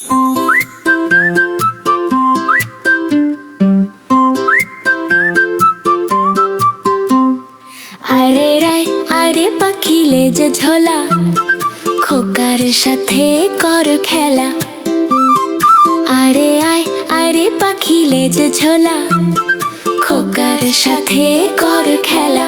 আরে রায় আরে পাখি লেজে ঝোলা, খোকার সাথে কর খেলা। আরে আয় আরে পাখি লেজে ঝোলা, খোকার সাথে কর খেলা।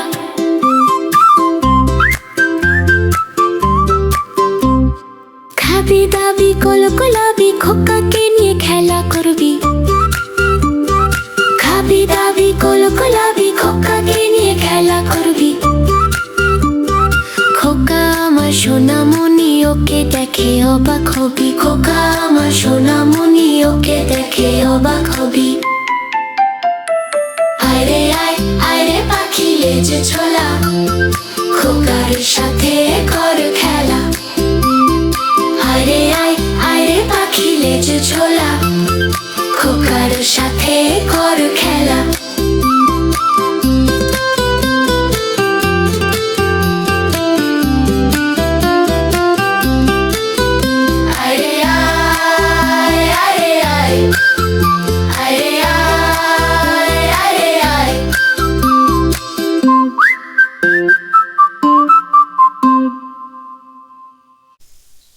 খাবি দাবি কোল কোলাবি, খোকাকে নিয়ে খেলা করবি। খাবি দাবি কোল কোলাবি, খোকাকে নিয়ে খেলা করবি। খোকা আমার সোনামণি, ওকে দেখে অবাক হবি। খোকা আমার সোনামণি, ওকে দেখে অবাক হবি। আরে আয় আরে পাখি লেজে ঝোলা, খোকার সাথে কর খেলা। আরে আয় আরে পাখি লেজে ঝোলা, খোকার সাথে কর খেলা। আরে আয় আরে আয়, আরে আয় আরে আয়।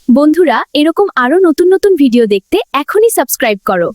বন্ধুরা, এরকম আরো নতুন নতুন ভিডিও দেখতে এখনই সাবস্ক্রাইব করো।